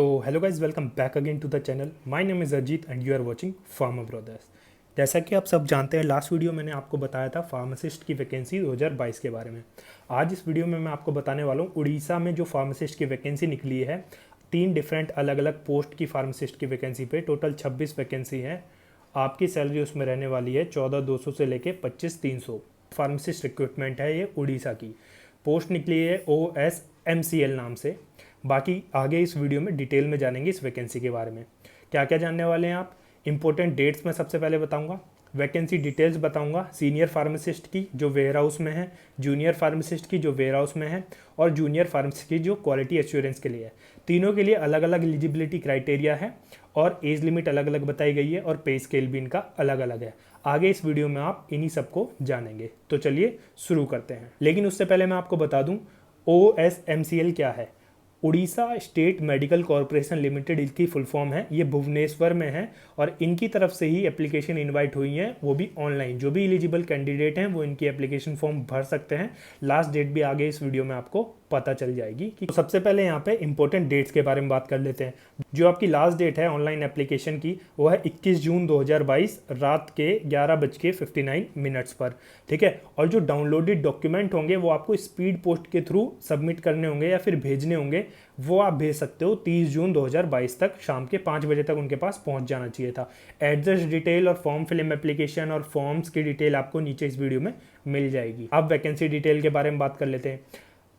तो hello guys, welcome back again to the channel. My name is Ajit and you are watching pharma brothers. जैसा कि आप सब जानते हैं, लास्ट वीडियो मैंने आपको बताया था फार्मासिस्ट की वैकेंसी 2022 के बारे में। आज इस वीडियो में मैं आपको बताने वाला हूँ उड़ीसा में जो फार्मासिस्ट की वैकेंसी निकली है। 3 डिफरेंट अलग अलग पोस्ट की फार्मासिस्ट की वैकेंसी पे टोटल 26 वैकेंसी है। आपकी सैलरी उसमें रहने वाली है 14,200 से लेके 25,300। फार्मासिस्ट रिक्रूटमेंट है ये उड़ीसा की। पोस्ट निकली है OSMCL नाम से। बाकी आगे इस वीडियो में डिटेल में जानेंगे इस वैकेंसी के बारे में। क्या क्या जानने वाले हैं आप। इंपॉर्टेंट डेट्स मैं सबसे पहले बताऊंगा, वैकेंसी डिटेल्स बताऊंगा, सीनियर फार्मासिस्ट की जो वेयर हाउस में है, जूनियर फार्मासिस्ट की जो वेयर हाउस में है, और जूनियर फार्मासिस्ट की जो क्वालिटी एश्योरेंस के लिए है। तीनों के लिए अलग अलग एलिजिबिलिटी क्राइटेरिया है और एज लिमिट अलग अलग बताई गई है और पे स्केल भी इनका अलग अलग है। आगे इस वीडियो में आप इन्हीं सबको जानेंगे। तो चलिए शुरू करते हैं। लेकिन उससे पहले मैं आपको बता दूं OSMCL क्या है। Orissa state medical corporation limited इसकी फुल फॉर्म है। ये भुवनेश्वर में है और इनकी तरफ से ही एप्लीकेशन इनवाइट हुई है, वो भी ऑनलाइन। जो भी एलिजिबल कैंडिडेट हैं वो इनकी एप्लीकेशन फॉर्म भर सकते हैं। लास्ट डेट भी आगे इस वीडियो में आपको पता चल जाएगी कि तो सबसे पहले यहाँ पे इंपॉर्टेंट डेट्स के बारे में बात कर लेते हैं। जो आपकी लास्ट डेट है ऑनलाइन एप्लीकेशन की वो है 21 जून 2022 रात के 11:59 पर। ठीक है। और जो डाउनलोडेड डॉक्यूमेंट होंगे वो आपको स्पीड पोस्ट के थ्रू सबमिट करने होंगे या फिर भेजने होंगे। वो आप भेज सकते हो 30 जून 2022 तक शाम के 5 बजे तक उनके पास पहुंच जाना चाहिए था। एड्रेस डिटेल और फॉर्म फिलिंग एप्लीकेशन और फॉर्म्स की डिटेल आपको नीचे इस वीडियो में मिल जाएगी। अब वैकेंसी डिटेल के बारे में बात कर लेते हैं।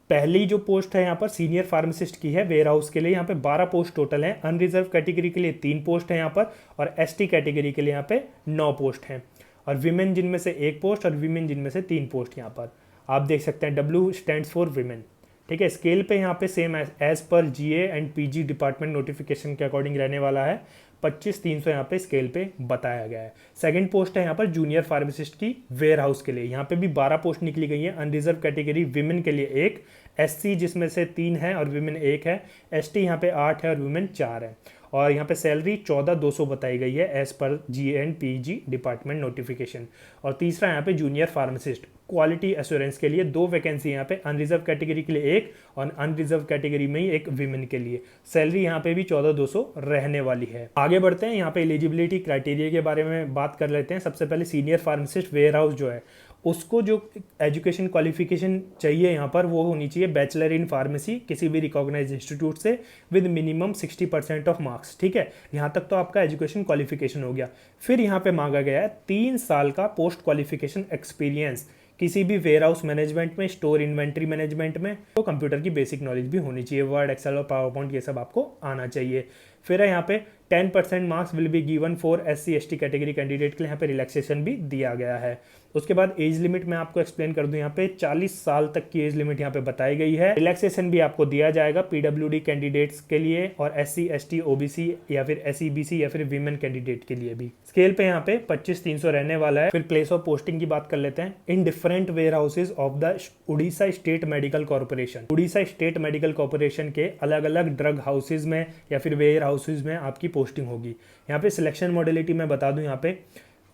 पहली जो पोस्ट है यहाँ पर सीनियर फार्मासिस्ट की है वेयर हाउस के लिए। यहाँ पे 12 पोस्ट टोटल हैं। अनरिजर्व कैटेगरी के लिए 3 पोस्ट है यहाँ पर और ST कैटेगरी के लिए यहाँ पे 9 पोस्ट हैं और विमेन जिनमें से 1 पोस्ट और विमेन जिनमें से 3 पोस्ट यहाँ पर आप देख सकते हैं। W stands for women. ठीक है। स्केल पे यहाँ पे सेम एज पर GA and PG department notification के अकॉर्डिंग रहने वाला है। 25,300 यहाँ पे स्केल पे बताया गया है। सेकंड पोस्ट है यहाँ पर जूनियर फार्मासिस्ट की वेयर हाउस के लिए। यहाँ पे भी 12 पोस्ट निकली गई है। अनरिजर्व कैटेगरी विमेन के लिए 1, SC जिसमें से 3 है और विमेन 1 है, ST यहाँ पे 8 है और विमेन 4 है। और यहाँ पे सैलरी 14,200 बताई गई है एज पर GA and PG department notification. और तीसरा यहाँ पे जूनियर फार्मासिस्ट क्वालिटी एश्योरेंस के लिए 2 वैकेंसी यहाँ पे, अनरिजर्व कैटेगरी के लिए 1 और अनरिजर्व कैटेगरी में ही 1 विमेन के लिए। सैलरी यहाँ पे भी 14,200 रहने वाली है। आगे बढ़ते हैं। यहाँ पे एलिजिबिलिटी क्राइटेरिया के बारे में बात कर लेते हैं। सबसे पहले सीनियर फार्मासिस्ट वेयर हाउस जो है उसको जो एजुकेशन क्वालिफिकेशन चाहिए यहाँ पर वो होनी चाहिए बैचलर इन फार्मेसी किसी भी रिकॉग्नाइज इंस्टीट्यूट से विद मिनिमम 60% ऑफ मार्क्स। ठीक है। यहाँ तक तो आपका एजुकेशन क्वालिफिकेशन हो गया। फिर यहाँ पे मांगा गया है 3 साल का पोस्ट क्वालिफिकेशन एक्सपीरियंस किसी भी वेयर हाउस मैनेजमेंट में, स्टोर इन्वेंट्री मैनेजमेंट में। तो कंप्यूटर की बेसिक नॉलेज भी होनी चाहिए, वर्ड, एक्सेल और पावर पॉइंट ये सब आपको आना चाहिए। फिर है यहाँ पे 10% marks will be given for SC ST category candidate के लिए यहाँ पे रिलैक्सेशन भी दिया गया है। उसके बाद एज लिमिट मैं आपको एक्सप्लेन कर दूं। यहाँ पे 40 साल तक की एज लिमिट यहाँ पे बताई गई है। रिलैक्सेशन भी आपको दिया जाएगा PWD कैंडिडेट्स के लिए और SC ST OBC या फिर SC BC या फिर विमेन कैंडिडेट के लिए भी। स्केल पे यहाँ पे 25,300 रहने वाला है। फिर प्लेस ऑफ पोस्टिंग की बात कर लेते हैं। In different warehouses of the Orissa state medical corporation. Orissa state medical corporation के अलग अलग ड्रग हाउसेज में या फिर वेयर हाउसेज में आपकी पोस्टिंग होगी। यहाँ पे सिलेक्शन मॉडलिटी मैं बता दूं। यहाँ पे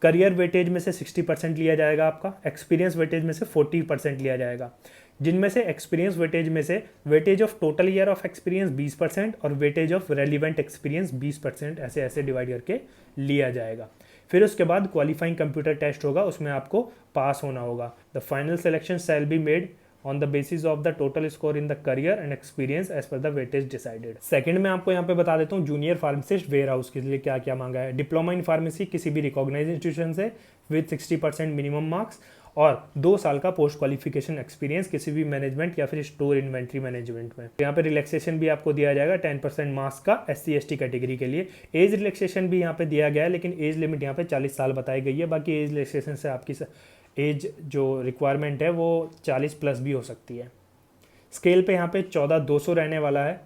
करियर वेटेज में से 60% लिया जाएगा आपका, एक्सपीरियंस वेटेज में से 40% लिया जाएगा। जिनमें से एक्सपीरियंस वेटेज में से weightage of total year of experience 20% और वेटेज ऑफ रेलिवेंट एक्सपीरियंस 20% ऐसे ऐसे डिवाइड करके लिया जाएगा। फिर उसके बाद क्वालिफाइंग कंप्यूटर टेस्ट होगा, उसमें आपको पास होना होगा। The final selection shall be made on the basis of the total score in the career and experience as per the weightage decided। Second में आपको यहाँ पे बता देता हूँ जूनियर फार्मासिस्ट वेयर हाउस के लिए क्या क्या मांगा है। डिप्लोमा इन फार्मेसी किसी भी रिकॉग्नाइज इंस्टीट्यूशन से विद 60% मिनिमम मार्क्स और 2 साल का पोस्ट क्वालिफिकेशन एक्सपीरियंस किसी भी मैनेजमेंट या फिर स्टोर इन्वेंट्री मैनेजमेंट में। यहाँ पे रिलैक्सेशन भी आपको दिया जाएगा 10% मार्क्स का SC ST कैटेगरी के लिए। एज रिलैक्सेशन भी यहाँ पे दिया गया है लेकिन एज लिमिट यहाँ पे 40 साल बताई गई है। बाकी एज रिलैक्सेशन से आपकी एज जो रिक्वायरमेंट है वो 40 प्लस भी हो सकती है। स्केल पे यहाँ पे 14,200 रहने वाला है।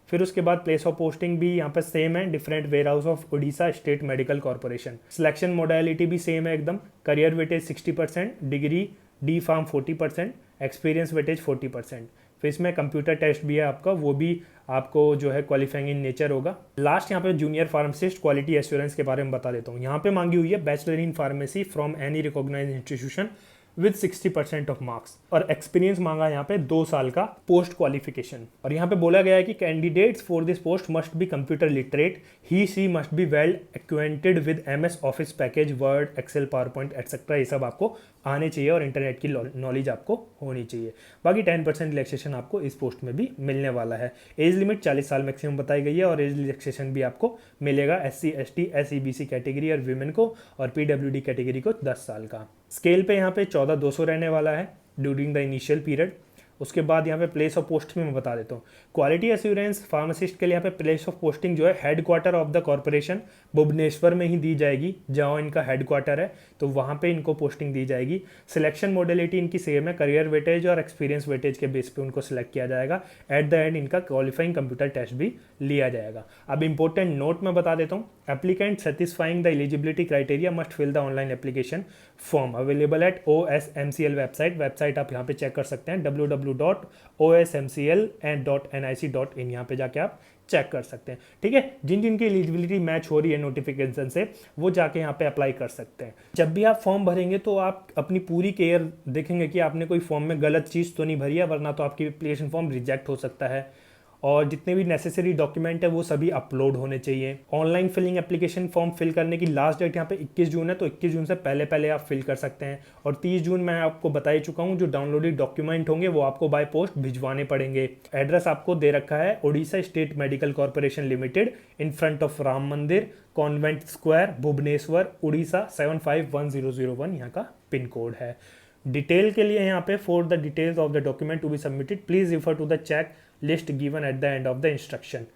फिर उसके बाद प्लेस ऑफ पोस्टिंग भी यहाँ पे सेम है, different warehouse of Orissa state medical corporation. Selection modality भी सेम है एकदम। Career weightage 60%, degree D pharm 40%, experience weightage 40%। फिर इसमें कंप्यूटर टेस्ट भी है आपका, वो भी आपको जो है क्वालिफाइंग इन नेचर होगा। लास्ट यहाँ पे जूनियर फार्मासिस्ट क्वालिटी एश्योरेंस के बारे में बता देता हूँ। यहाँ पे मांगी हुई है bachelor in pharmacy from any recognized institution with 60% of marks. और एक्सपीरियंस मांगा यहाँ पे 2 साल का पोस्ट क्वालिफिकेशन। और यहाँ पे बोला गया है कि candidates for this post must be computer literate, he she must be well acquainted with MS office package, word, excel, power point etcetera, ये सब आपको आने चाहिए और इंटरनेट की नॉलेज आपको होनी चाहिए। बाकी 10% रिलैक्सेशन आपको इस पोस्ट में भी मिलने वाला है। एज लिमिट 40 साल मैक्सिमम बताई गई है और एज रिलैक्सेशन भी आपको मिलेगा SC ST SEBC कैटेगरी और वीमेन को, और PWD कैटेगरी को 10 साल का। स्केल पे यहाँ पे 14,200 रहने वाला है ड्यूरिंग द इनिशियल पीरियड। उसके बाद यहाँ पे प्लेस ऑफ पोस्ट में मैं बता देता हूँ। क्वालिटी एश्योरेंस फार्मासिस्ट के लिए यहाँ पे प्लेस ऑफ पोस्टिंग जो है head quarter of the corporation Bhubaneswar में ही दी जाएगी, जहाँ इनका हेड क्वार्टर है, तो वहाँ पे इनको पोस्टिंग दी जाएगी। सिलेक्शन मॉडलिटी इनकी सेम है, करियर वेटेज और एक्सपीरियंस वेटेज के बेस पे उनको सिलेक्ट किया जाएगा। एट द एंड इनका क्वालिफाइंग कंप्यूटर टेस्ट भी लिया जाएगा। अब इंपॉर्टेंट नोट मैं बता देता हूँ। Applicant satisfying the eligibility criteria must fill the online application form available at OSMCL website आप यहाँ पे चेक कर सकते हैं, www.osmcl.nic.in, यहाँ पे जाके आप चेक कर सकते हैं। ठीक है, जिन जिनकी एलिजिबिलिटी मैच हो रही है नोटिफिकेशन से, वो जाके यहाँ पे अप्लाई कर सकते हैं। जब भी आप फॉर्म भरेंगे तो आप अपनी पूरी केयर देखेंगे कि आपने कोई फॉर्म में गलत चीज़ तो नहीं भरी है, वरना तो आपकी एप्लीकेशन फॉर्म रिजेक्ट हो सकता है। और जितने भी नेसेसरी डॉक्यूमेंट है वो सभी अपलोड होने चाहिए। Online filling application form fill करने की लास्ट डेट यहाँ पे 21 जून है, तो 21 जून से पहले पहले आप फिल कर सकते हैं। और 30 जून मैं आपको बता ही चुका हूँ, जो डाउनलोडेड डॉक्यूमेंट होंगे वो आपको बाय पोस्ट भिजवाने पड़ेंगे। एड्रेस आपको दे रखा है Odisha state medical corporation limited, in front of Ram मंदिर, कॉन्वेंट स्क्वायर, भुवनेश्वर, उड़ीसा 751001 यहाँ का पिन कोड है। डिटेल के लिए यहाँ पे for the details of the document to be submitted please refer to the check list given at the end of the instruction.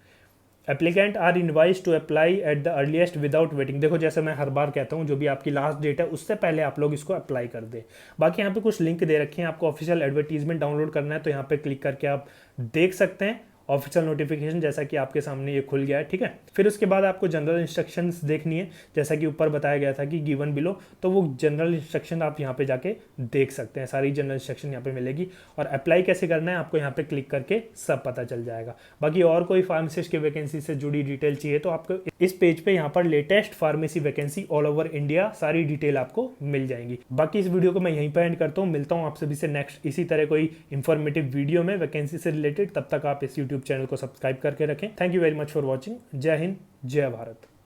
Applicant are invited to apply at the earliest without waiting. देखो, जैसे मैं हर बार कहता हूँ, जो भी आपकी last date है उससे पहले आप लोग इसको अप्लाई कर दें। बाकी यहाँ पे कुछ लिंक दे रखे हैं, आपको ऑफिशियल एडवर्टीजमेंट डाउनलोड करना है तो यहाँ पे क्लिक करके आप देख सकते हैं ऑफिशियल नोटिफिकेशन, जैसा कि आपके सामने ये खुल गया है। ठीक है, फिर उसके बाद आपको जनरल इंस्ट्रक्शंस देखनी है, जैसा कि ऊपर बताया गया था कि गिवन बिलो, तो वो जनरल इंस्ट्रक्शन आप यहाँ पे जाके देख सकते हैं। सारी जनरल इंस्ट्रक्शन यहाँ पे मिलेगी और अप्लाई कैसे करना है आपको यहाँ पे क्लिक करके सब पता चल जाएगा। बाकी और कोई फार्मासिस्ट की वैकेंसी से जुड़ी डिटेल चाहिए तो आपको इस पेज पे यहाँ पर latest pharmacy vacancy all over India सारी डिटेल आपको मिल जाएंगी। बाकी इस वीडियो को मैं यहीं पर एंड करता हूँ, मिलता हूँ आप सभी से नेक्स्ट इसी तरह कोई इंफॉर्मेटिव वीडियो में वैकेंसी से रिलेटेड। तब तक आप इस यूट्यूब चैनल को सब्सक्राइब करके रखें। Thank you very much for watching. जय हिंद, जय भारत।